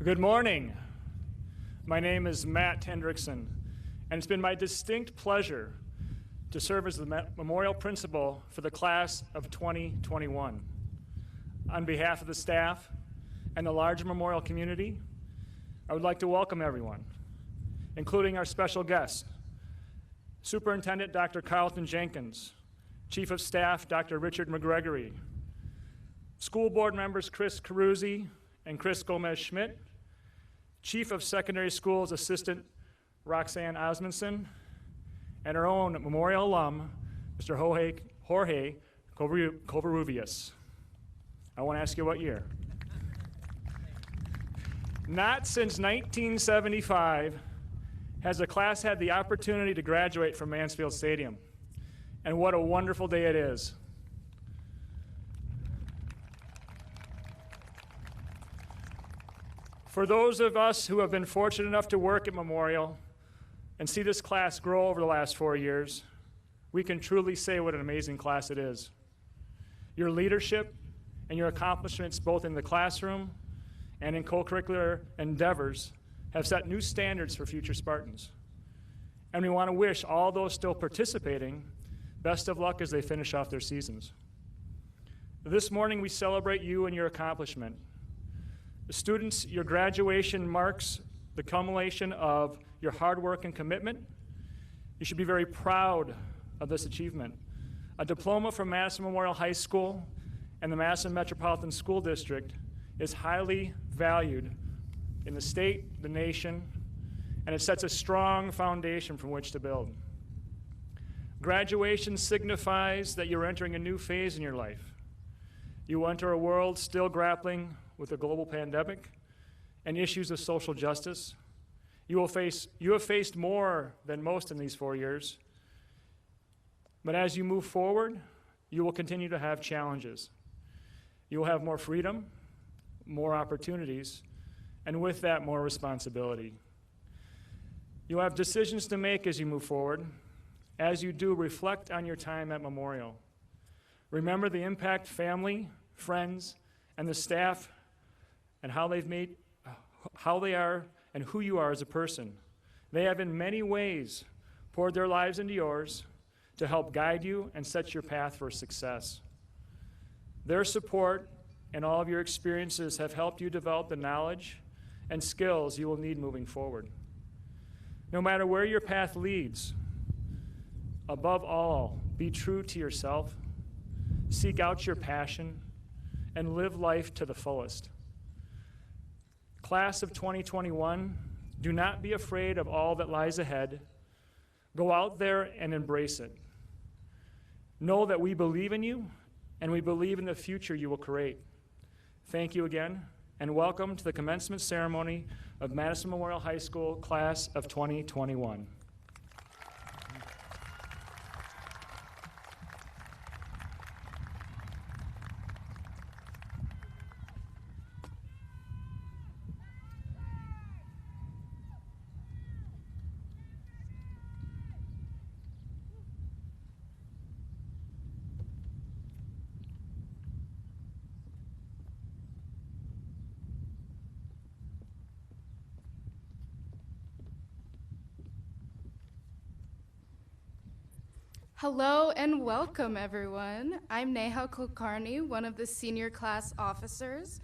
Good morning. My name is Matt Hendrickson, and it's been my distinct pleasure to serve as the memorial principal for the class of 2021. On behalf of the staff and the larger memorial community, I would like to welcome everyone, including our special guests, Superintendent Dr. Carlton Jenkins, Chief of Staff Dr. Richard McGregory, School Board members Chris Caruzzi and Chris Gomez-Schmidt, Chief of Secondary Schools Assistant Roxanne Osmondson, and our own memorial alum, Mr. Jorge Covarrubias. I want to ask you what year? Not since 1975 has a class had the opportunity to graduate from Mansfield Stadium. And what a wonderful day it is. For those of us who have been fortunate enough to work at Memorial and see this class grow over the last 4 years, we can truly say what an amazing class it is. Your leadership and your accomplishments both in the classroom and in co-curricular endeavors have set new standards for future Spartans. And we want to wish all those still participating best of luck as they finish off their seasons. This morning we celebrate you and your accomplishment. Students, your graduation marks the culmination of your hard work and commitment. You should be very proud of this achievement. A diploma from Madison Memorial High School and the Madison Metropolitan School District is highly valued in the state, the nation, and it sets a strong foundation from which to build. Graduation signifies that you're entering a new phase in your life. You enter a world still grappling with the global pandemic and issues of social justice. You have faced more than most in these 4 years. But as you move forward, you will continue to have challenges. You will have more freedom, more opportunities, and with that, more responsibility. You have decisions to make as you move forward. As you do, reflect on your time at Memorial. Remember the impact family, friends, and the staff and how they are and who you are as a person. They have in many ways poured their lives into yours to help guide you and set your path for success. Their support and all of your experiences have helped you develop the knowledge and skills you will need moving forward. No matter where your path leads, above all, be true to yourself, seek out your passion, and live life to the fullest. Class of 2021, do not be afraid of all that lies ahead. Go out there and embrace it. Know that we believe in you, and we believe in the future you will create. Thank you again, and welcome to the commencement ceremony of Madison Memorial High School Class of 2021. Hello and welcome, everyone. I'm Neha Kulkarni, one of the senior class officers.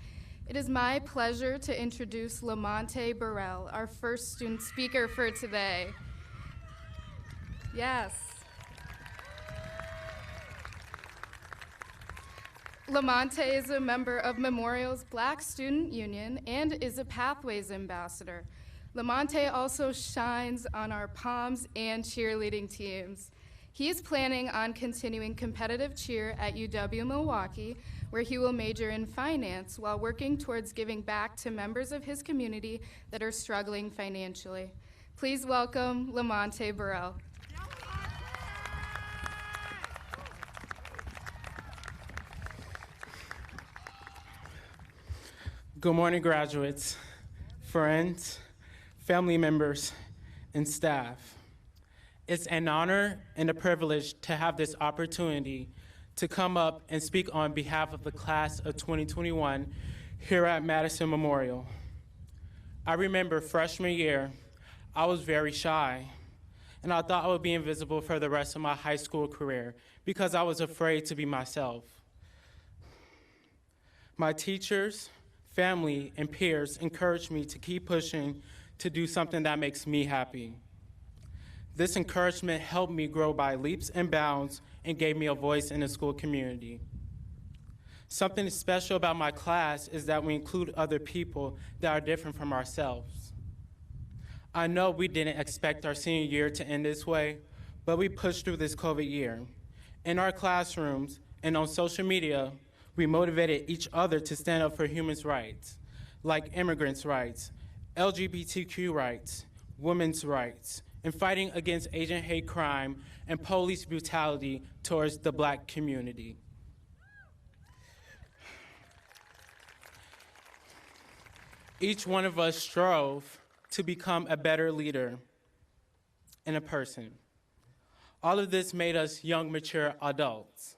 It is my pleasure to introduce Lamonte Burrell, our first student speaker for today. Yes. Lamonte is a member of Memorial's Black Student Union and is a Pathways Ambassador. Lamonte also shines on our POMs and cheerleading teams. He is planning on continuing competitive cheer at UW-Milwaukee, where he will major in finance while working towards giving back to members of his community that are struggling financially. Please welcome Lamonte Burrell. Good morning, graduates, friends, family members, and staff. It's an honor and a privilege to have this opportunity to come up and speak on behalf of the class of 2021 here at Madison Memorial. I remember freshman year, I was very shy, and I thought I would be invisible for the rest of my high school career because I was afraid to be myself. My teachers, family, and peers encouraged me to keep pushing to do something that makes me happy. This encouragement helped me grow by leaps and bounds and gave me a voice in the school community. Something special about my class is that we include other people that are different from ourselves. I know we didn't expect our senior year to end this way, but we pushed through this COVID year. In our classrooms and on social media, we motivated each other to stand up for human rights, like immigrants' rights, LGBTQ rights, women's rights, and fighting against agent hate crime and police brutality towards the Black community. Each one of us strove to become a better leader and a person. All of this made us young, mature adults.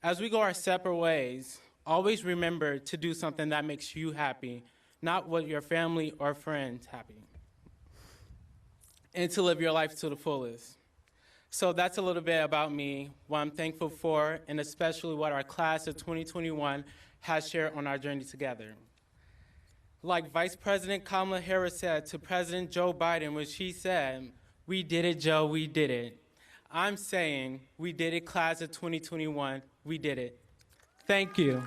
As we go our separate ways, always remember to do something that makes you happy, not what your family or friends happy, and to live your life to the fullest. So that's a little bit about me, what I'm thankful for, and especially what our class of 2021 has shared on our journey together. Like Vice President Kamala Harris said to President Joe Biden when she said, "We did it, Joe, we did it." I'm saying, we did it, class of 2021, we did it. Thank you.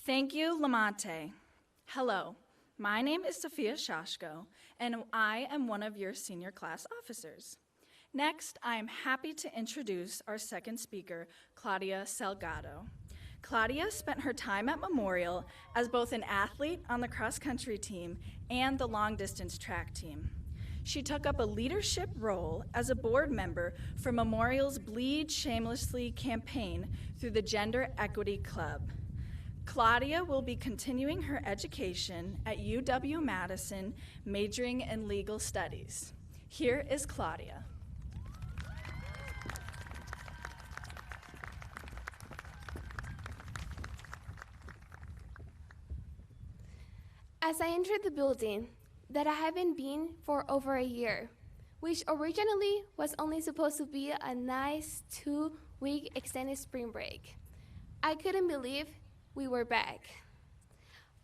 Thank you, Lamonte. Hello, my name is Sophia Shashko, and I am one of your senior class officers. Next, I am happy to introduce our second speaker, Claudia Salgado. Claudia spent her time at Memorial as both an athlete on the cross-country team and the long-distance track team. She took up a leadership role as a board member for Memorial's Bleed Shamelessly campaign through the Gender Equity Club. Claudia will be continuing her education at UW-Madison, majoring in legal studies. Here is Claudia. As I entered the building that I haven't been for over a year, which originally was only supposed to be a nice 2-week extended spring break, I couldn't believe we were back.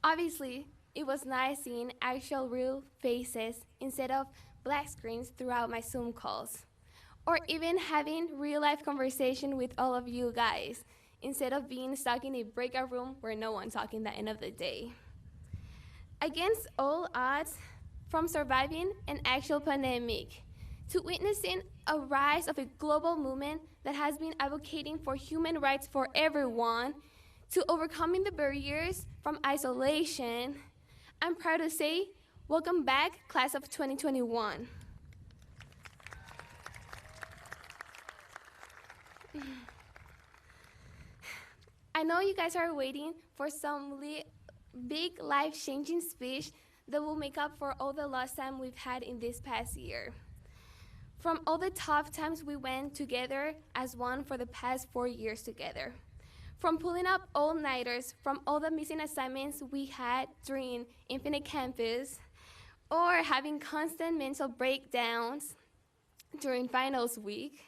Obviously, it was nice seeing actual real faces instead of black screens throughout my Zoom calls, or even having real-life conversation with all of you guys instead of being stuck in a breakout room where no one's talking at the end of the day. Against all odds, from surviving an actual pandemic to witnessing a rise of a global movement that has been advocating for human rights for everyone, to overcoming the barriers from isolation, I'm proud to say, welcome back, class of 2021. I know you guys are waiting for some big life-changing speech that will make up for all the lost time we've had in this past year. From all the tough times we went together as one for the past 4 years together. From pulling up all-nighters, from all the missing assignments we had during Infinite Campus, or having constant mental breakdowns during finals week.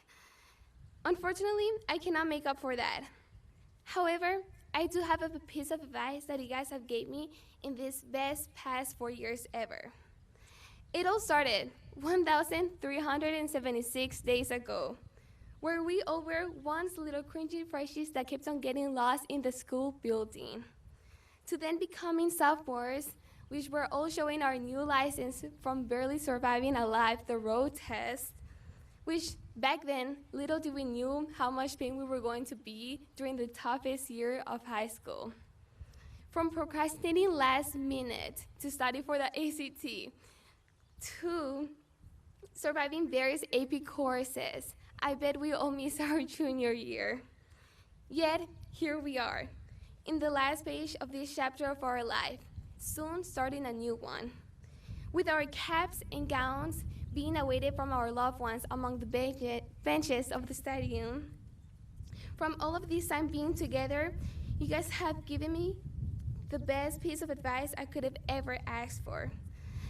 Unfortunately, I cannot make up for that. However, I do have a piece of advice that you guys have gave me in this best past 4 years ever. It all started 1,376 days ago, where we all were once little cringy freshies that kept on getting lost in the school building, to then becoming sophomores, which were all showing our new license from barely surviving alive the road test, which back then, little did we knew how much pain we were going to be during the toughest year of high school. From procrastinating last minute to study for the ACT, to surviving various AP courses, I bet we all missed our junior year. Yet, here we are, in the last page of this chapter of our life, soon starting a new one, with our caps and gowns being awaited from our loved ones among the benches of the stadium. From all of this time being together, you guys have given me the best piece of advice I could have ever asked for.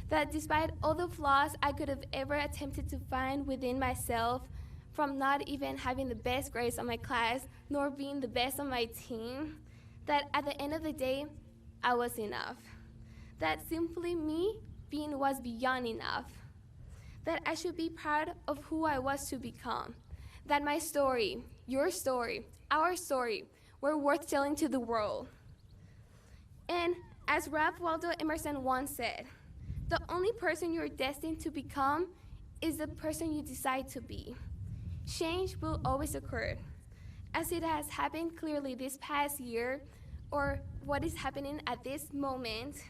That despite all the flaws I could have ever attempted to find within myself, from not even having the best grades on my class, nor being the best on my team, that at the end of the day, I was enough. That simply me being was beyond enough. That I should be proud of who I was to become. That my story, your story, our story, were worth telling to the world. And as Ralph Waldo Emerson once said, the only person you're destined to become is the person you decide to be. Change will always occur, as it has happened clearly this past year, or what is happening at this moment,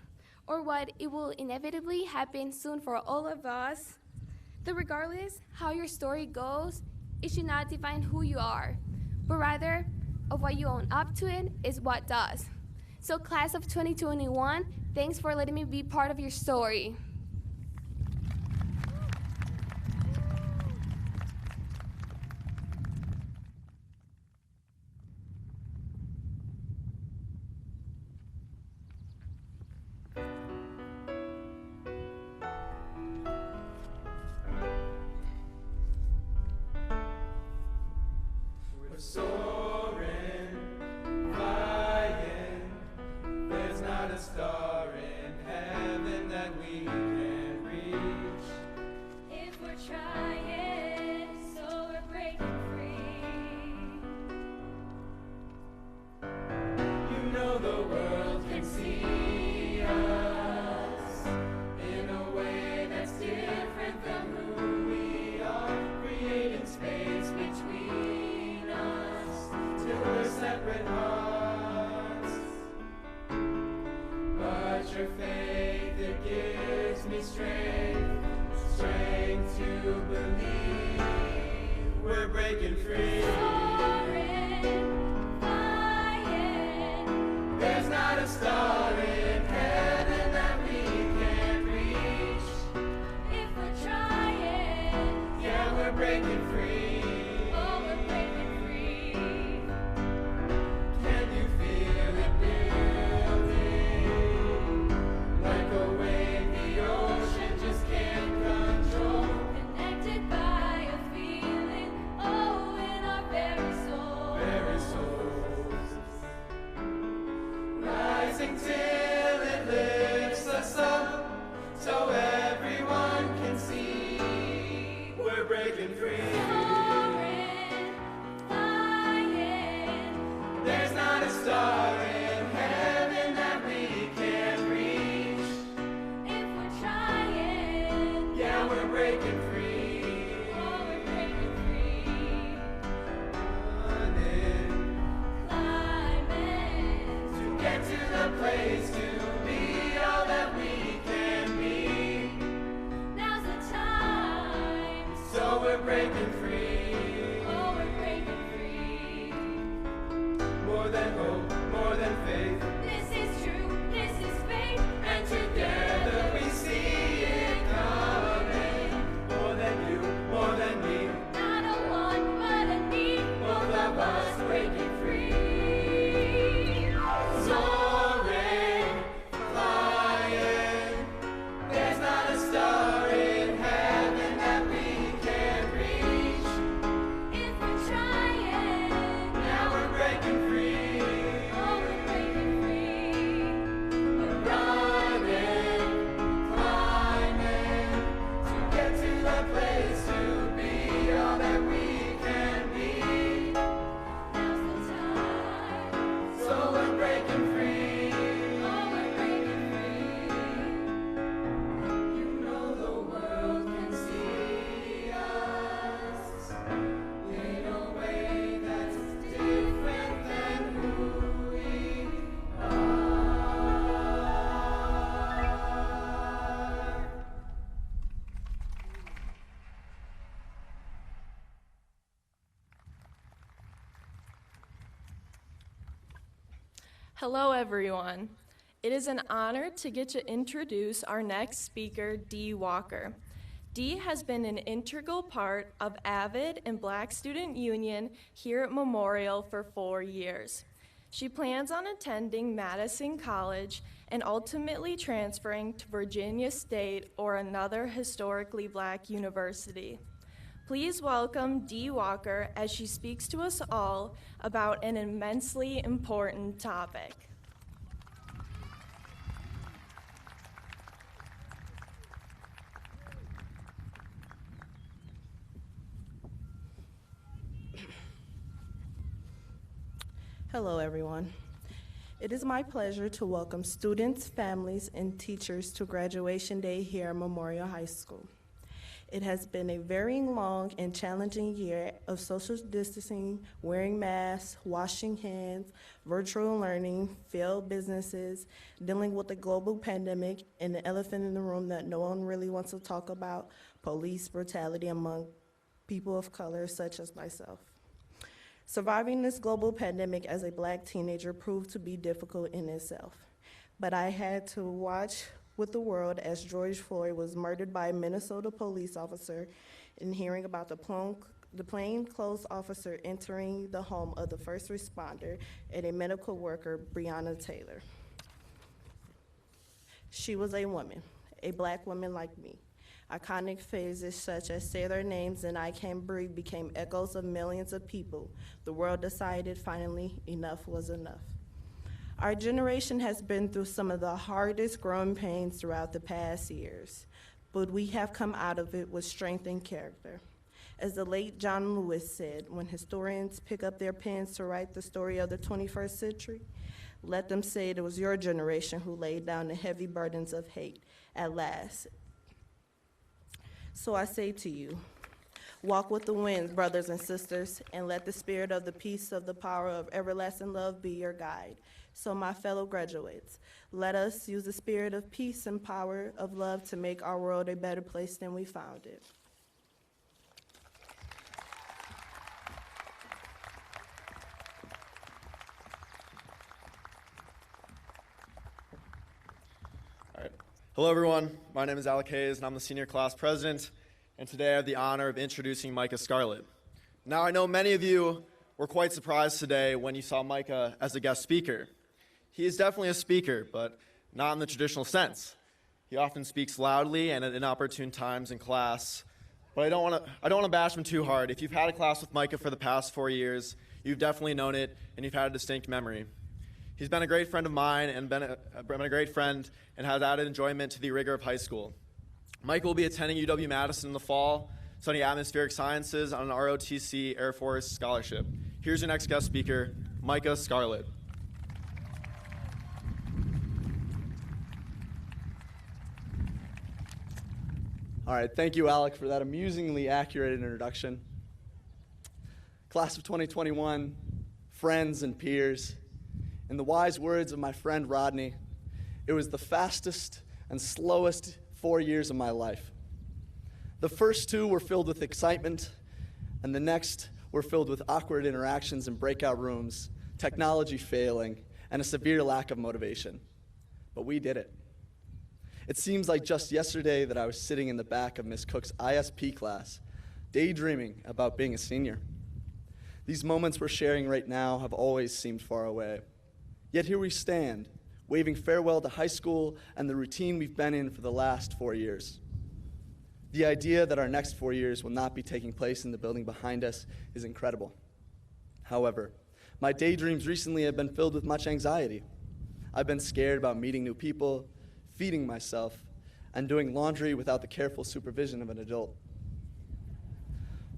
or what it will inevitably happen soon for all of us. That regardless how your story goes, it should not define who you are, but rather of what you own up to it is what does. So class of 2021, thanks for letting me be part of your story. More than Hello, everyone. It is an honor to get to introduce our next speaker, Dee Walker. Dee has been an integral part of AVID and Black Student Union here at Memorial for 4 years. She plans on attending Madison College and ultimately transferring to Virginia State or another historically Black university. Please welcome Dee Walker as she speaks to us all about an immensely important topic. Hello, everyone. It is my pleasure to welcome students, families, and teachers to graduation day here at Memorial High School. It has been a very long and challenging year of social distancing, wearing masks, washing hands, virtual learning, failed businesses, dealing with the global pandemic, and the elephant in the room that no one really wants to talk about, police brutality among people of color such as myself. Surviving this global pandemic as a Black teenager proved to be difficult in itself, but I had to watch with the world as George Floyd was murdered by a Minnesota police officer and hearing about the plainclothes officer entering the home of the first responder and a medical worker, Breonna Taylor. She was a woman, a Black woman like me. Iconic phrases such as "say their names" and "I can't breathe" became echoes of millions of people. The world decided finally enough was enough. Our generation has been through some of the hardest growing pains throughout the past years, but we have come out of it with strength and character. As the late John Lewis said, when historians pick up their pens to write the story of the 21st century, let them say it was your generation who laid down the heavy burdens of hate at last. So I say to you, walk with the wind, brothers and sisters, and let the spirit of the peace of the power of everlasting love be your guide. So my fellow graduates, let us use the spirit of peace and power of love to make our world a better place than we found it. Hello, everyone. My name is Alec Hayes, and I'm the senior class president. And today I have the honor of introducing Micah Scarlett. Now, I know many of you were quite surprised today when you saw Micah as a guest speaker. He is definitely a speaker, but not in the traditional sense. He often speaks loudly and at inopportune times in class. But I don't want to bash him too hard. If you've had a class with Micah for the past 4 years, you've definitely known it, and you've had a distinct memory. He's been a great friend of mine and been a great friend and has added enjoyment to the rigor of high school. Mike will be attending UW-Madison in the fall, studying atmospheric sciences on an ROTC Air Force scholarship. Here's your next guest speaker, Micah Scarlett. All right, thank you, Alec, for that amusingly accurate introduction. Class of 2021, friends and peers, in the wise words of my friend Rodney, it was the fastest and slowest 4 years of my life. The first 2 were filled with excitement, and the next were filled with awkward interactions in breakout rooms, technology failing, and a severe lack of motivation. But we did it. It seems like just yesterday that I was sitting in the back of Miss Cook's ISP class, daydreaming about being a senior. These moments we're sharing right now have always seemed far away. Yet here we stand, waving farewell to high school and the routine we've been in for the last 4 years. The idea that our next 4 years will not be taking place in the building behind us is incredible. However, my daydreams recently have been filled with much anxiety. I've been scared about meeting new people, feeding myself, and doing laundry without the careful supervision of an adult.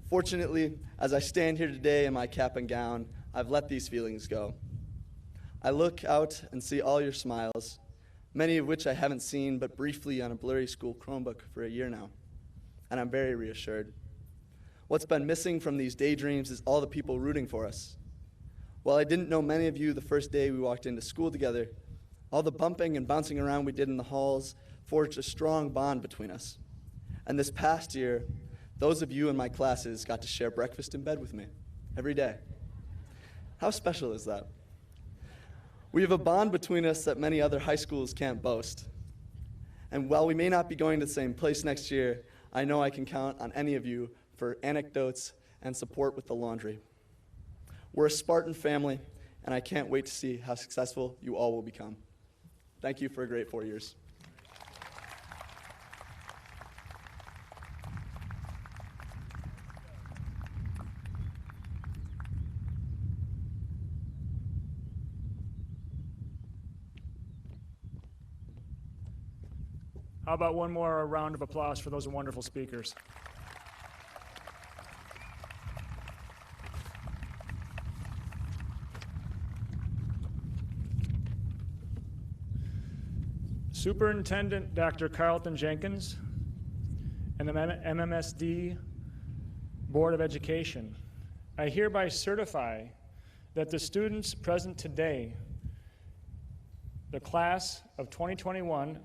Fortunately, as I stand here today in my cap and gown, I've let these feelings go. I look out and see all your smiles, many of which I haven't seen but briefly on a blurry school Chromebook for a year now, and I'm very reassured. What's been missing from these daydreams is all the people rooting for us. While I didn't know many of you the first day we walked into school together, all the bumping and bouncing around we did in the halls forged a strong bond between us. And this past year, those of you in my classes got to share breakfast in bed with me every day. How special is that? We have a bond between us that many other high schools can't boast. And while we may not be going to the same place next year, I know I can count on any of you for anecdotes and support with the laundry. We're a Spartan family, and I can't wait to see how successful you all will become. Thank you for a great 4 years. How about one more round of applause for those wonderful speakers? Superintendent Dr. Carlton Jenkins and the MMSD Board of Education, I hereby certify that the students present today, the class of 2021,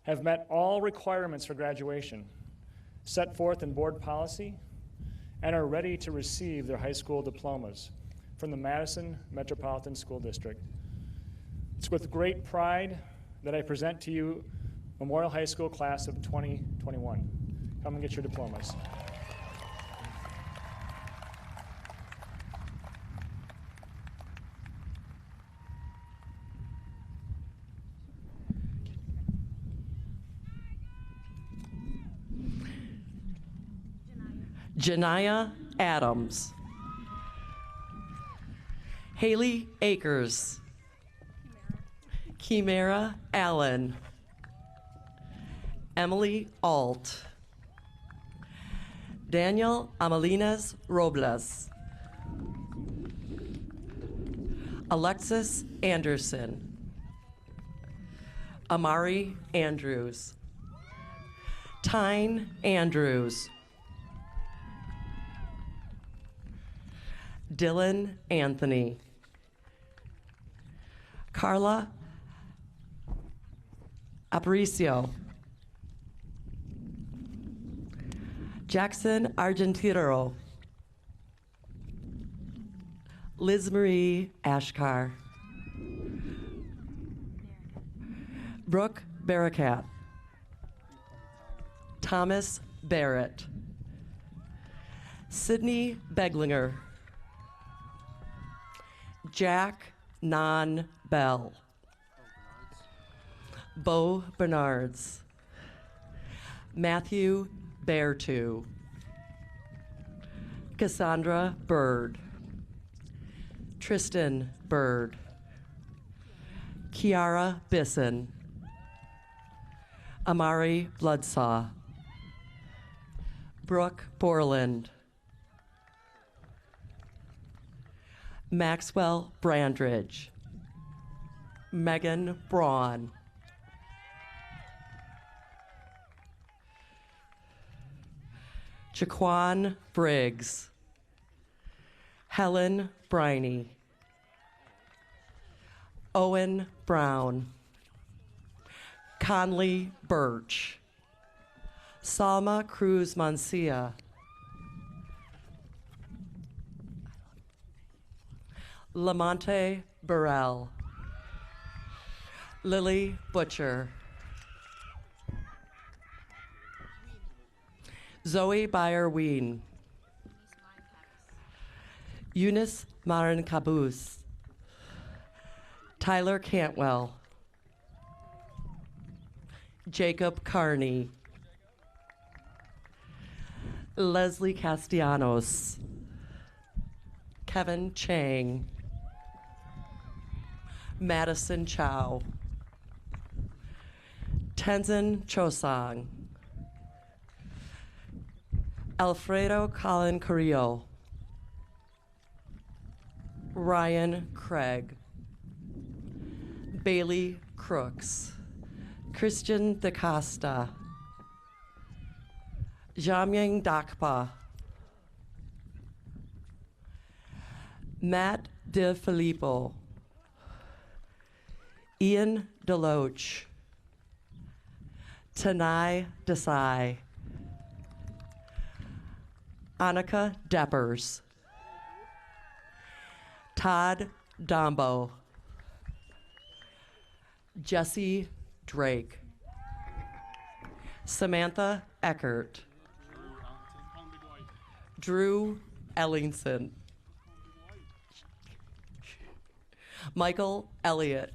have met all requirements for graduation set forth in board policy and are ready to receive their high school diplomas from the Madison Metropolitan School District. It's with great pride that I present to you Memorial High School class of 2021. Come and get your diplomas. Janiyah Adams, Haley Akers, Kimera Allen, Emily Alt, Daniel Amelines Robles, Alexis Anderson, Amari Andrews, Tyne Andrews, Dylan Anthony, Carla Aparicio, Jackson Argentero, Liz Marie Ashkar, Brooke Barakat, Thomas Barrett, Sydney Beglinger, Jack Non Bell, Bo Bernards, Matthew Beartu, Cassandra Bird, Tristan Bird, Kiara Bisson, Amari Bloodsaw, Brooke Borland, Maxwell Brandridge, Megan Braun, Jaquan Briggs, Helen Briney, Owen Brown, Conley Birch, Salma Cruz Mancia, Lamonte Burrell, Lily Butcher, Zoe Byer-Ween, Eunice Marin Caboose, Tyler Cantwell, Jacob Carney, Leslie Castellanos, Kevin Chang, Madison Chow, Tenzin Chosang, Alfredo Colin Carrillo, Ryan Craig, Bailey Crooks, Christian DaCosta, Jamyang Dakpa, Matt DeFilippo, Ian Deloach, Tanai Desai, Annika Deppers, Todd Dombo, Jesse Drake. Samantha Eckert. Drew Ellingson. Michael Elliott.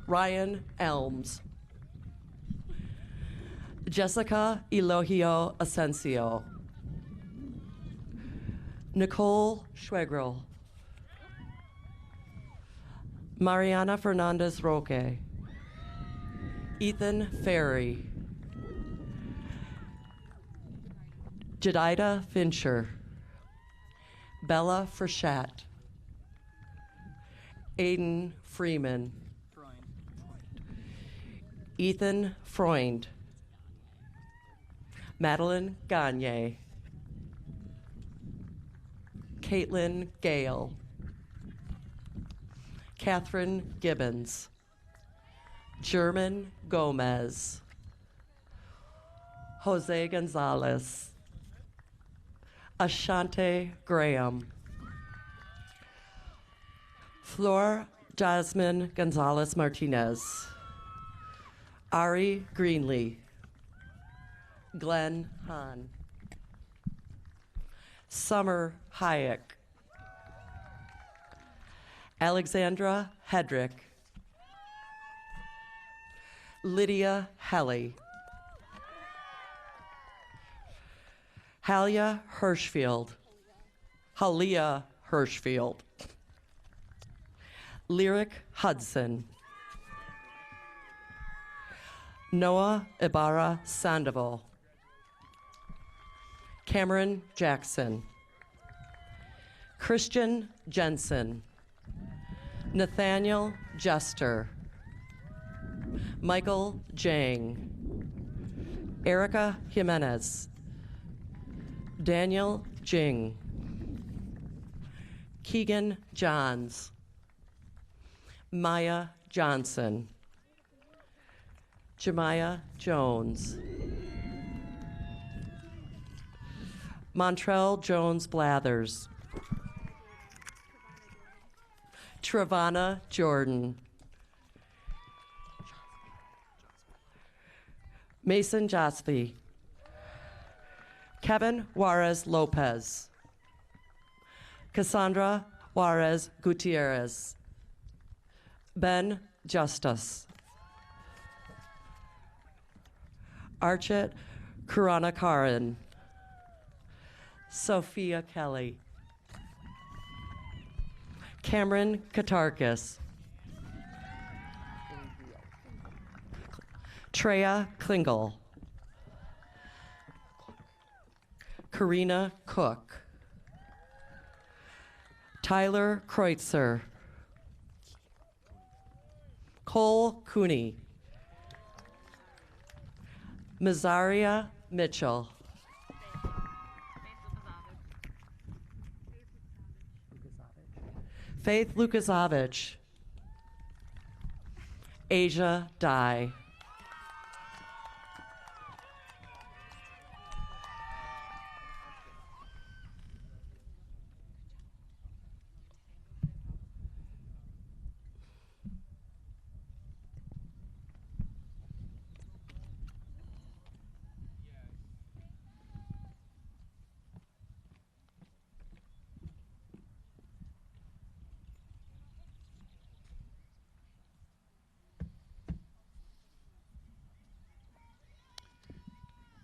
Ryan Elms. Jessica Elohio Asensio. Nicole Schwegrel. Mariana Fernandez Roque. Ethan Ferry. Jedida Fincher. Bella Frechette. Aiden Freeman. Ethan Freund. Madeline Gagne. Caitlin Gale. Catherine Gibbons. German Gomez. Jose Gonzalez. Ashante Graham. Flor Jasmine Gonzalez Martinez. Ari Greenlee. Glenn Hahn. Summer Hayek. Alexandra Hedrick. Lydia Helly. Halia Hirschfield. Halia Hirschfield. Lyric Hudson. Noah Ibarra Sandoval. Cameron Jackson. Christian Jensen. Nathaniel Jester. Michael Jang. Erica Jimenez. Daniel Jing. Keegan Johns. Maya Johnson. Jemiah Jones. Montrell Jones Blathers. Travana Jordan. Mason Josby. Kevin Juarez Lopez. Cassandra Juarez Gutierrez. Ben Justice. Archit Karanakaran. Sophia Kelly. Cameron Katarkis. Treya Klingel. Karina Cook. Tyler Kreutzer. Cole Cooney. Mazaria Mitchell. Faith Lukasovich. Asia Dye.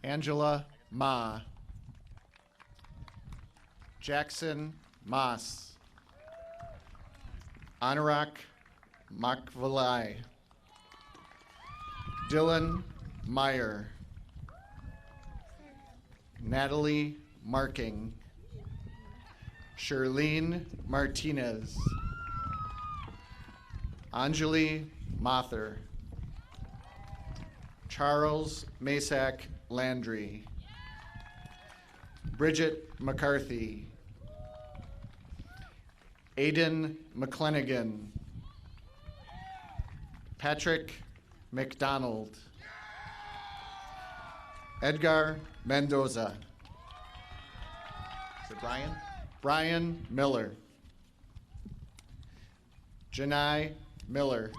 Angela Ma. Jackson Moss. Anorak Makvalai. Dylan Meyer. Natalie Marking. Shirlene Martinez. Anjali Mather. Charles Masak Landry. Bridget McCarthy. Aidan McClanagan. Patrick McDonald. Edgar Mendoza. Is it Brian? Brian Miller. Janai Miller.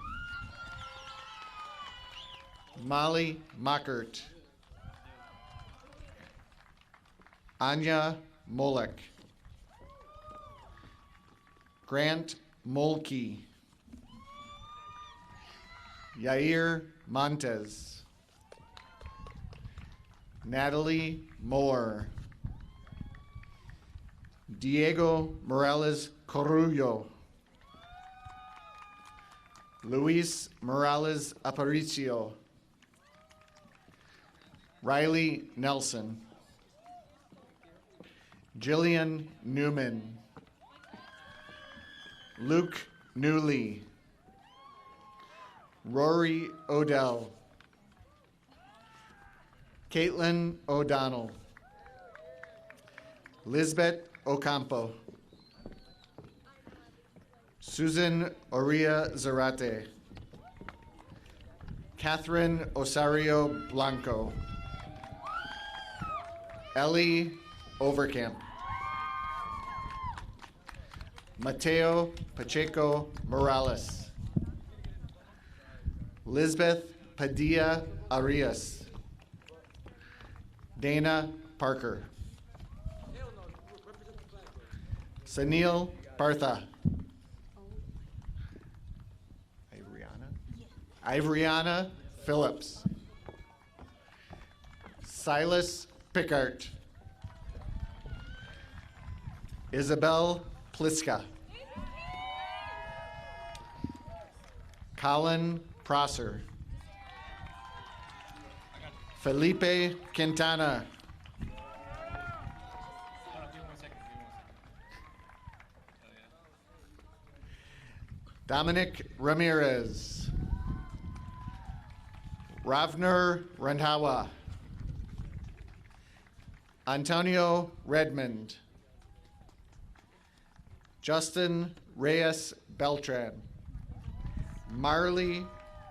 Molly Mockert. Anya Molek. Grant Molke. Yair Montes. Natalie Moore. Diego Morales Corrullo. Luis Morales Aparicio. Riley Nelson. Jillian Newman. Luke Newley. Rory Odell. Caitlin O'Donnell. Lisbeth Ocampo. Susan Oria Zarate. Catherine Osario Blanco. Ellie Overcamp. Mateo Pacheco Morales. Lisbeth Padilla Arias. Dana Parker. Sanil Partha. Ivriana Phillips. Silas Pickart. Isabel Pliska. Colin Prosser. Felipe Quintana. Dominic Ramirez. Ravner Randhawa. Antonio Redmond. Justin Reyes Beltran. Marley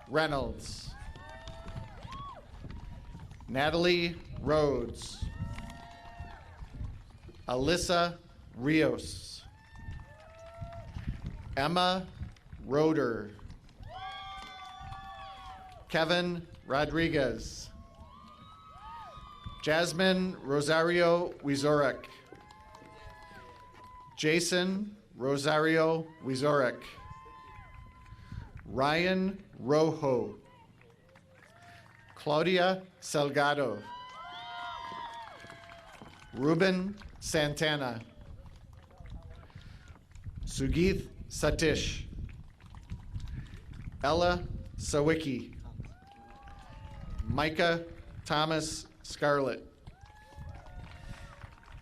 Reynolds. Natalie Rhodes. Alyssa Rios. Emma Roeder. Kevin Rodriguez. Jasmine Rosario Wizorek. Jason Rosario Wizorek. Ryan Rojo. Claudia Salgado. Ruben Santana. Sugith Satish. Ella Sawicki. Micah Thomas Scarlett.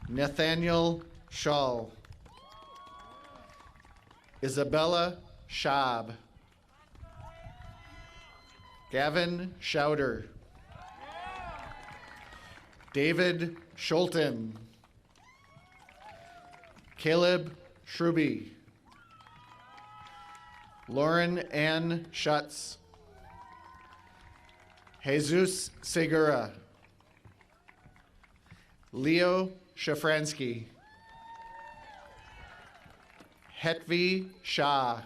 Nathaniel Schall. Isabella Schaab. Gavin Schauder. David Schulten. Caleb Schruby. Lauren Ann Schutz. Jesus Segura. Leo Shafransky. Hetvi Shah.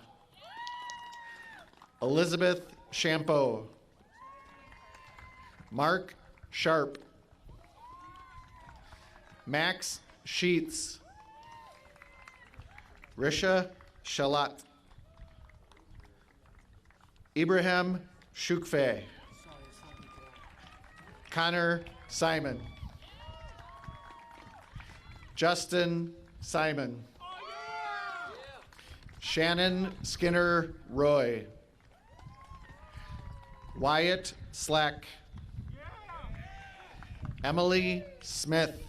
Elizabeth Champeau. Mark Sharp. Max Sheets. Risha Shalat. Ibrahim Shukfe. Connor Simon. Justin Simon. Shannon Skinner Roy. Wyatt Slack. Emily Smith.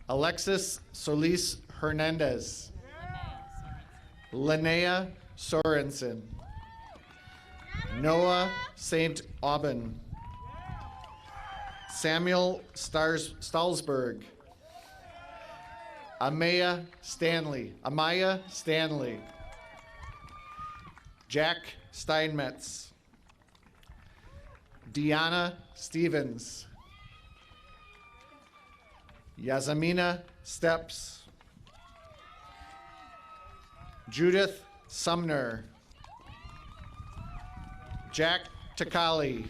Alexis Solis Hernandez. Linnea Sorensen. Noah St. Aubin. Samuel Stalsberg. Amaya Stanley. Jack Steinmetz. Deanna Stevens. Yazamina Steps. Judith Sumner. Jack Takali.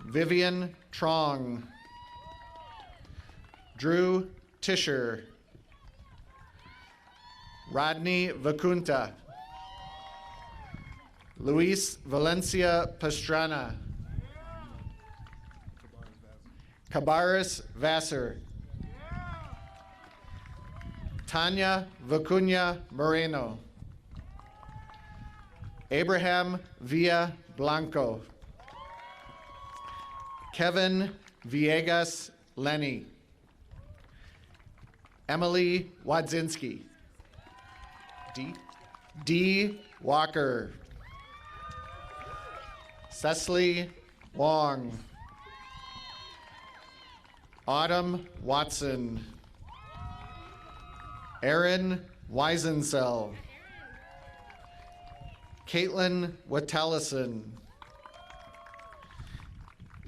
Vivian Trong. Drew Tischer. Rodney Vacunta. Luis Valencia Pastrana. Cabarrus Vassar. Tanya Vacuña Moreno. Abraham Villa Blanco. Kevin Villegas Lenny. Emily Wadzinski. D. Walker. Cecily Wong. Autumn Watson. Aaron Weisensell. Caitlin Watellison.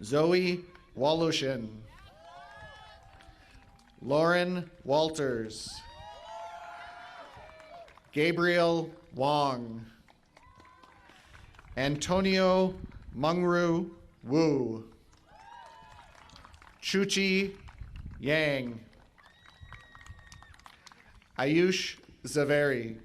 Zoe Walushin. Lauren Walters. Gabriel Wong. Antonio Mungru Wu. Chuchi Yang. Ayush Zaveri.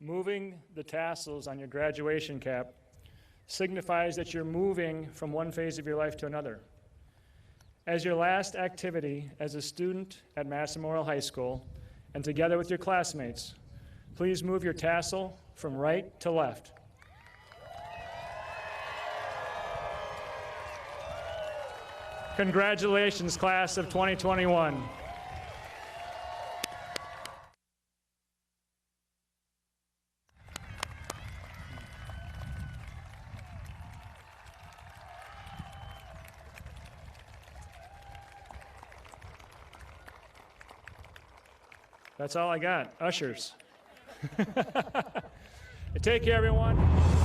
Moving the tassels on your graduation cap signifies that you're moving from one phase of your life to another. As your last activity as a student at Mass Memorial High School, and together with your classmates, please move your tassel from right to left. Congratulations, class of 2021. That's all I got. Ushers. Take care, everyone.